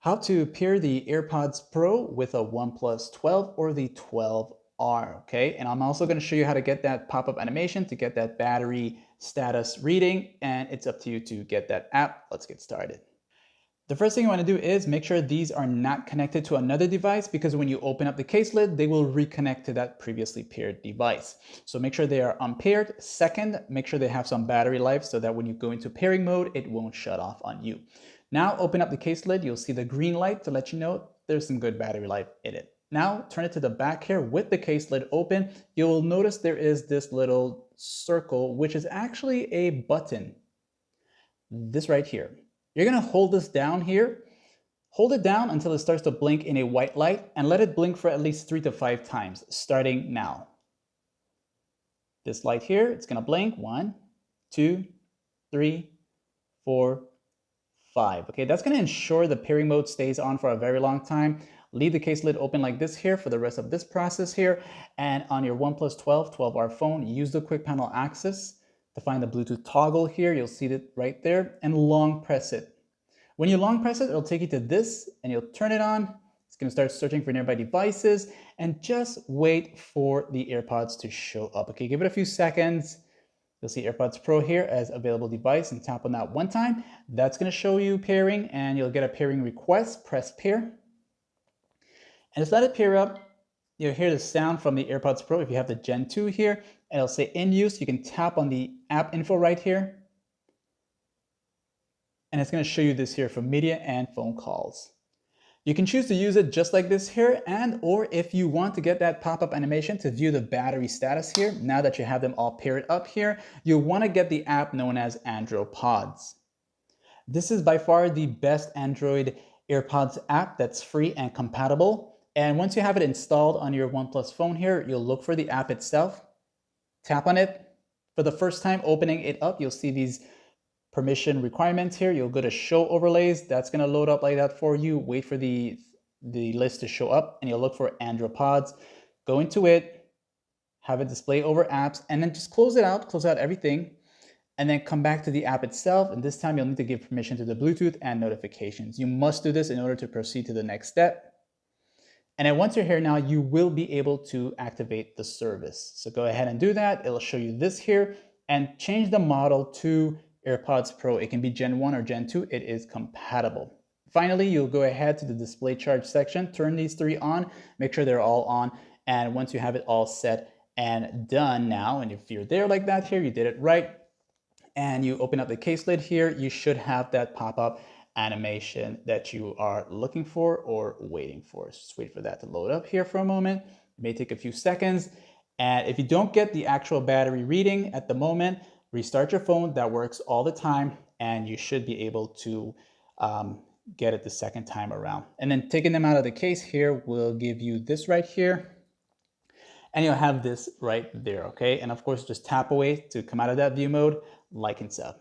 How to pair the AirPods Pro with a OnePlus 12 or the 12R, okay? And I'm also gonna show you how to get that pop-up animation to get that battery status reading, and it's up to you to get that app. Let's get started. The first thing you wanna do is make sure these are not connected to another device because when you open up the case lid, they will reconnect to that previously paired device. So make sure they are unpaired. Second, make sure they have some battery life so that when you go into pairing mode, it won't shut off on you. Now open up the case lid, you'll see the green light to let you know there's some good battery life in it. Now turn it to the back here with the case lid open. You'll notice there is this little circle, which is actually a button. This right here. You're gonna hold this down here. Hold it down until it starts to blink in a white light and let it blink for at least 3 to 5 times, starting now. This light here, it's gonna blink 1, 2, 3, 4, 5. Okay, that's gonna ensure the pairing mode stays on for a very long time. Leave the case lid open like this here for the rest of this process here. And on your OnePlus 12, 12R phone, use the quick panel access to find the Bluetooth toggle here. You'll see it right there and long press it. When you long press it, it'll take you to this and you'll turn it on. It's gonna start searching for nearby devices and just wait for the AirPods to show up. Okay, give it a few seconds. You'll see AirPods Pro here as available device and tap on that one time. That's gonna show you pairing and you'll get a pairing request, press pair. And just let it pair up. You'll hear the sound from the AirPods Pro if you have the Gen 2 here, and it'll say in use. You can tap on the app info right here. And it's gonna show you this here for media and phone calls. You can choose to use it just like this here, or if you want to get that pop-up animation to view the battery status here, now that you have them all paired up here, you'll wanna get the app known as Andropods. This is by far the best Android AirPods app that's free and compatible. And once you have it installed on your OnePlus phone here, you'll look for the app itself, tap on it. For the first time opening it up, you'll see these permission requirements here. You'll go to show overlays. That's gonna load up like that for you. Wait for the list to show up and you'll look for Andropods. Go into it, have it display over apps, and then just close out everything, and then come back to the app itself. And this time you'll need to give permission to the Bluetooth and notifications. You must do this in order to proceed to the next step. And then once you're here now, you will be able to activate the service. So go ahead and do that. It'll show you this here and change the model to AirPods Pro. It can be Gen 1 or Gen 2. It is compatible. Finally, you'll go ahead to the display charge section, turn these 3 on, make sure they're all on. And once you have it all set and done now, and if you're there like that here, you did it right. And you open up the case lid here, you should have that pop-up animation that you are looking for or waiting for. Just wait for that to load up here for a moment. It may take a few seconds. And if you don't get the actual battery reading at the moment, restart your phone. That works all the time, and you should be able to get it the second time around. And then taking them out of the case here will give you this right here. And you'll have this right there, okay? And of course, just tap away to come out of that view mode, like and sub.